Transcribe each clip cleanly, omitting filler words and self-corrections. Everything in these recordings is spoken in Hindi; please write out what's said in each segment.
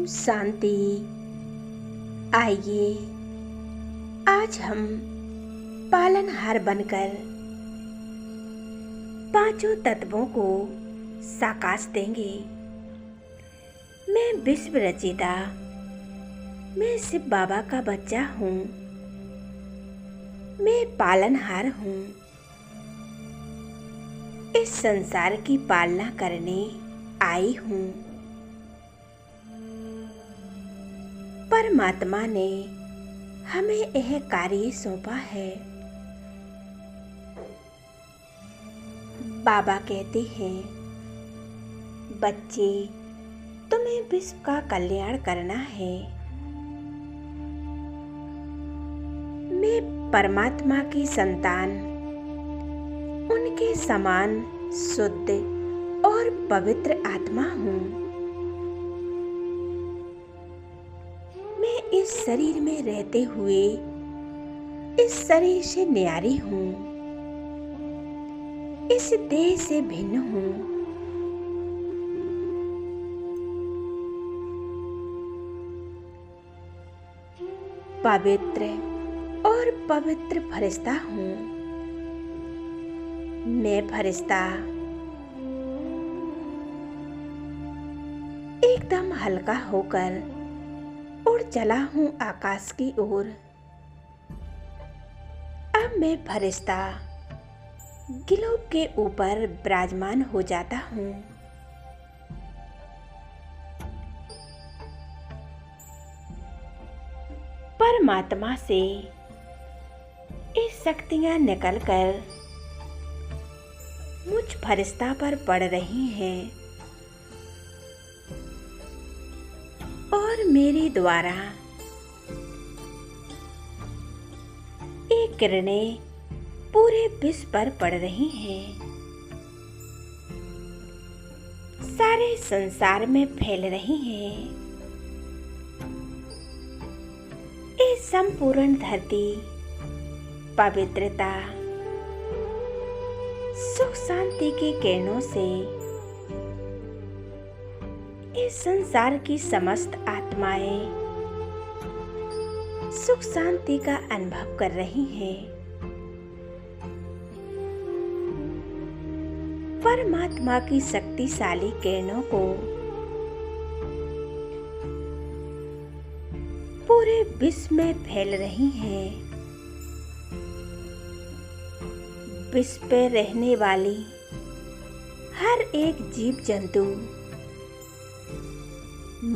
शांति। आइए आज हम पालनहार बनकर पांचों तत्वों को साकाश देंगे। मैं विश्व रचिता, मैं शिव बाबा का बच्चा हूँ। मैं पालनहार हूँ। इस संसार की पालना करने आई हूँ। परमात्मा ने हमें यह कार्य सौंपा है। बाबा कहते हैं, बच्चे, तुम्हें विश्व का कल्याण करना है। मैं परमात्मा की संतान, उनके समान शुद्ध और पवित्र आत्मा हूँ। मैं इस शरीर में रहते हुए इस शरीर से न्यारी हूँ, इस देह से भिन्न हूँ। पवित्र और पवित्र फरिश्ता हूँ। मैं फरिश्ता एकदम हल्का होकर उड़ चला हूँ आकाश की ओर। अब मैं फरिश्ता गिलोब के ऊपर विराजमान हो जाता हूँ। परमात्मा से ये शक्तियाँ निकलकर मुझ फरिश्ता पर पड़ रही हैं और मेरे द्वारा ये किरणें पूरे विश्व पर पड़ रही हैं, सारे संसार में फैल रही हैं। ये संपूर्ण धरती पवित्रता, सुख शांति की किरणों से इस संसार की समस्त आत्माएं सुख शांति का अनुभव कर रही हैं। परमात्मा की शक्तिशाली किरणों को पूरे विश्व में फैल रही हैं। विश्व पे रहने वाली हर एक जीव जंतु,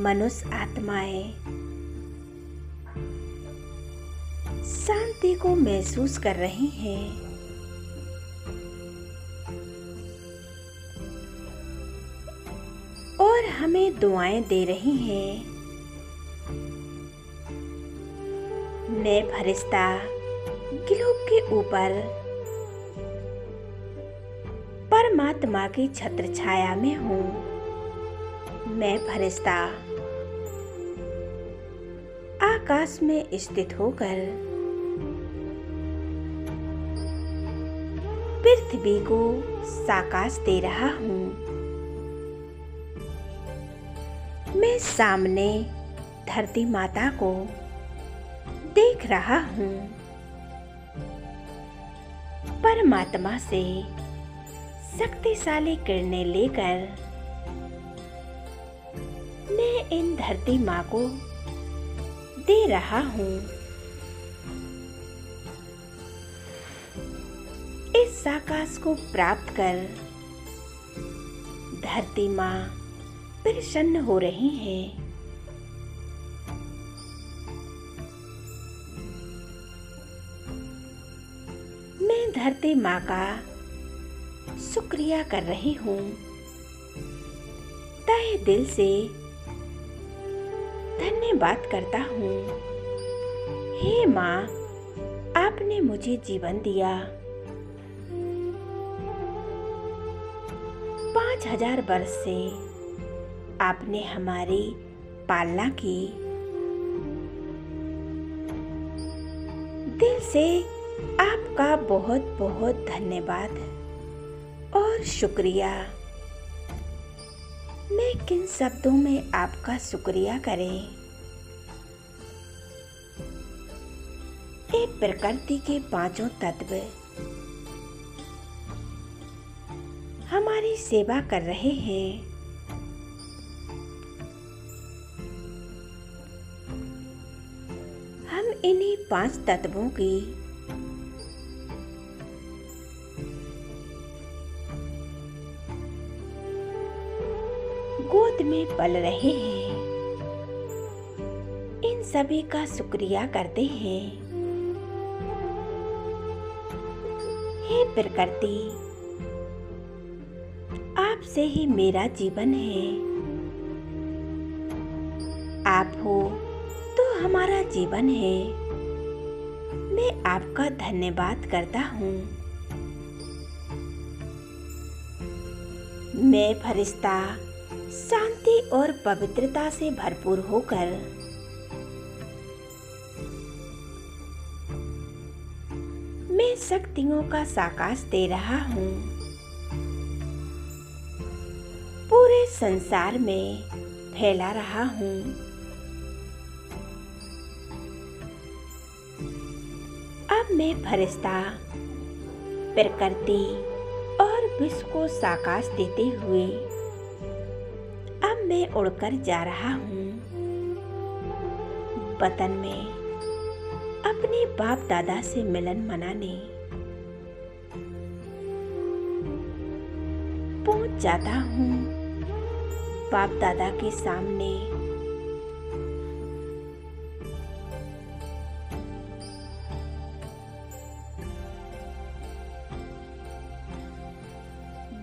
मनुष्य आत्माएं शांति को महसूस कर रही हैं। और हमें दुआएं दे रही हैं। मैं फरिश्ता गिलोब के ऊपर परमात्मा की छत्र छाया में हूँ। मैं फरिश्ता आकाश में स्थित होकर पृथ्वी को साकाश दे रहा हूँ। मैं सामने धरती माता को देख रहा हूँ। परमात्मा से शक्तिशाली किरणें लेकर मैं इन धरती माँ को दे रहा हूँ। इस आकाश को प्राप्त कर धरती माँ प्रसन्न हो रही है। मैं धरती माँ का शुक्रिया कर रही हूँ। तहे दिल से धन्यवाद करता हूँ। हे माँ, आपने मुझे जीवन दिया। 5000 वर्ष से आपने हमारी पालना की। दिल से आपका बहुत बहुत धन्यवाद और शुक्रिया। मैं किन शब्दों में आपका शुक्रिया करें। ये प्रकृति के पांचों तत्व हमारी सेवा कर रहे हैं। हम इन्हीं पांच तत्वों की गोद में पल रहे हैं। इन सभी का शुक्रिया करते हैं। हे प्रकृति, आपसे ही मेरा जीवन है। आप हो तो हमारा जीवन है। मैं आपका धन्यवाद करता हूँ। मैं फरिश्ता शांति और पवित्रता से भरपूर होकर मैं शक्तियों का साकाश दे रहा हूँ। पूरे संसार में फैला रहा हूँ। अब मैं फरिश्ता प्रकृति और विश्व को साकाश देते हुए अब मैं उड़कर जा रहा हूँ वतन में अपने बाप दादा से मिलन मनाने। पहुँच जाता हूँ बाप दादा के सामने।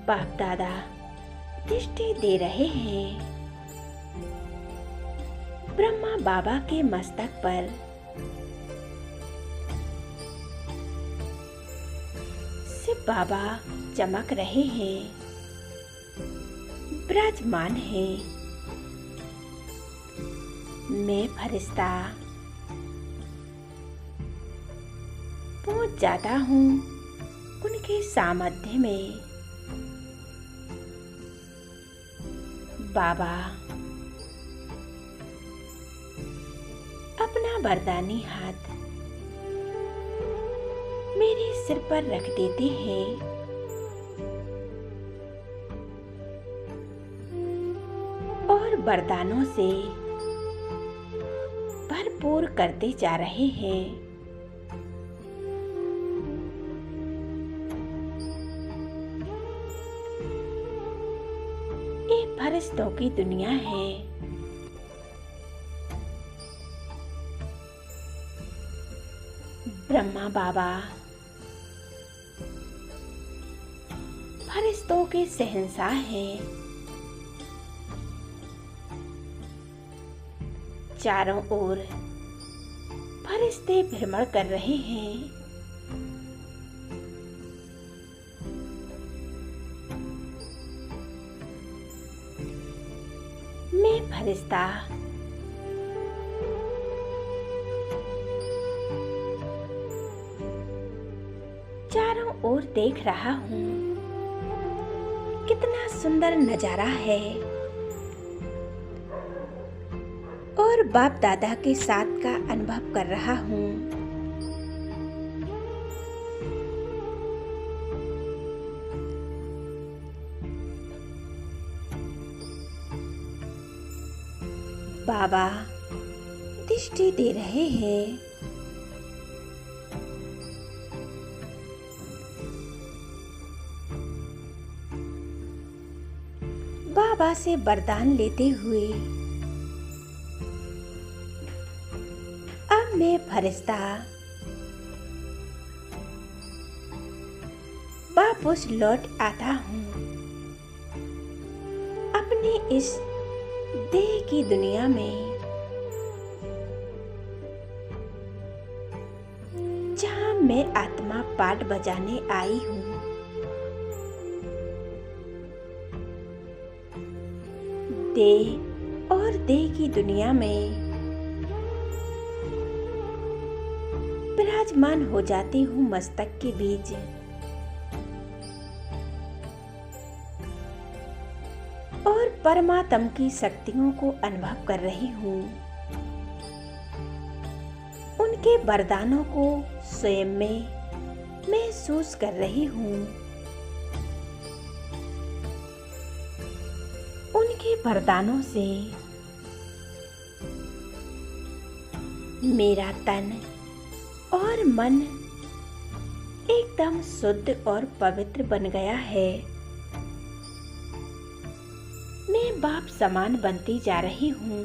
बाप दादा दृष्टि दे रहे हैं। ब्रह्मा बाबा के मस्तक पर शिव बाबा चमक रहे हैं, विराजमान है। मैं फरिश्ता पहुंच जाता हूँ उनके सामर्थ्य में। बाबा अपना वरदानी हाथ मेरे सिर पर रख देते हैं और वरदानों से भरपूर करते जा रहे हैं। ये फरिश्तों की दुनिया है। ब्रह्मा बाबा फरिश्तों के शहंशाह हैं। चारों ओर फरिश्ते भ्रमण कर रहे हैं। मैं फरिश्ता चारों ओर देख रहा हूँ। कितना सुंदर नजारा है और बाप दादा के साथ का अनुभव कर रहा हूँ। बाबा दृष्टि दे रहे हैं। बाबा से वरदान लेते हुए अब मैं फरिश्ता वापस लौट आता हूँ अपने इस देह की दुनिया में, जहाँ मैं आत्मा पाठ बजाने आई हूँ। देह और देह की दुनिया में विराजमान हो जाती हूँ मस्तक के बीच। और परमात्मा की शक्तियों को अनुभव कर रही हूँ। उनके वरदानों को स्वयं में महसूस कर रही हूँ। उनके वरदानों से मेरा तन और मन एकदम शुद्ध और पवित्र बन गया है। मैं बाप समान बनती जा रही हूँ।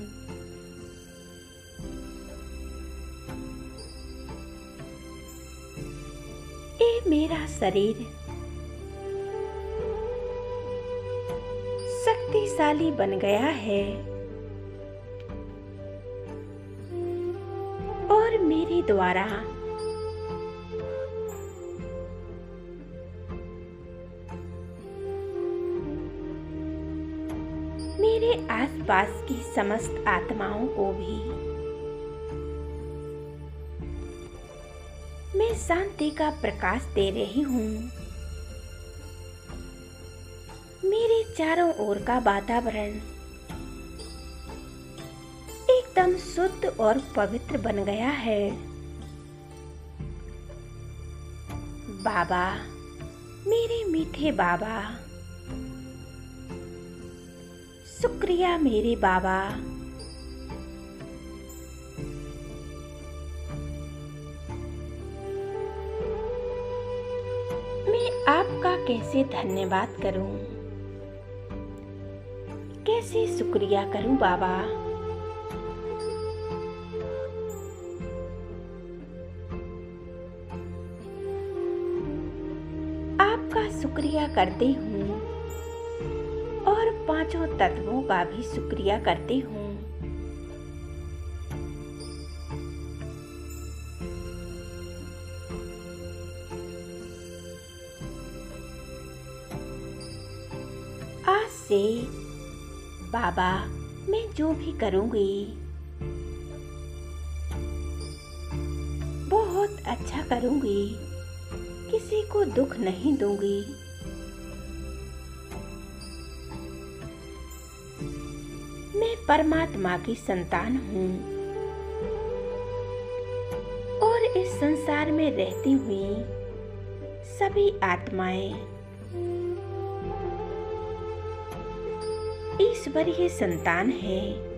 ये मेरा शरीर शक्तिशाली बन गया है और मेरे द्वारा मेरे आसपास की समस्त आत्माओं को भी मैं शांति का प्रकाश दे रही हूँ। मेरे चारों ओर का वातावरण एकदम शुद्ध और पवित्र बन गया है। बाबा, मेरे मीठे बाबा, शुक्रिया मेरे बाबा। मैं आपका कैसे धन्यवाद करूं? कैसे शुक्रिया करूं बाबा? आपका शुक्रिया करती हूँ और पांचों तत्वों का भी शुक्रिया करती हूँ। आज से बाबा, मैं जो भी करूँगी बहुत अच्छा करूँगी, किसी को दुख नहीं दूंगी। मैं परमात्मा की संतान हूँ और इस संसार में रहती हुई सभी आत्माएं ईश्वरीय संतान है।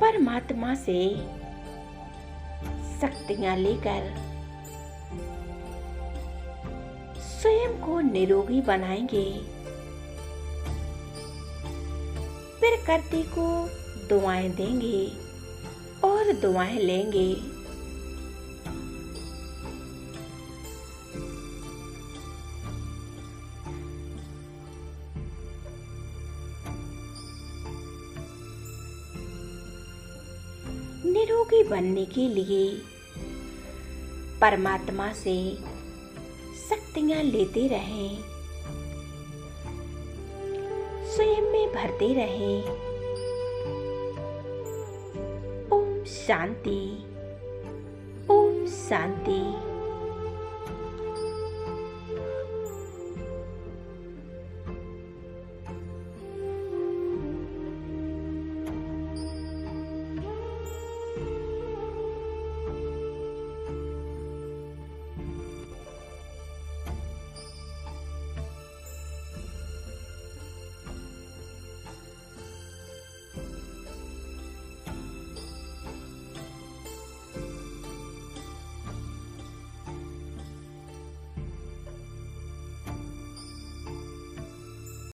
परमात्मा से शक्तियां लेकर स्वयं को निरोगी बनाएंगे। प्रकृति को दुआएं देंगे और दुआएं लेंगे। निरोगी बनने के लिए परमात्मा से शक्तियां लेते रहें, स्वयं में भरते रहें। ओम शांति, ओम शांति।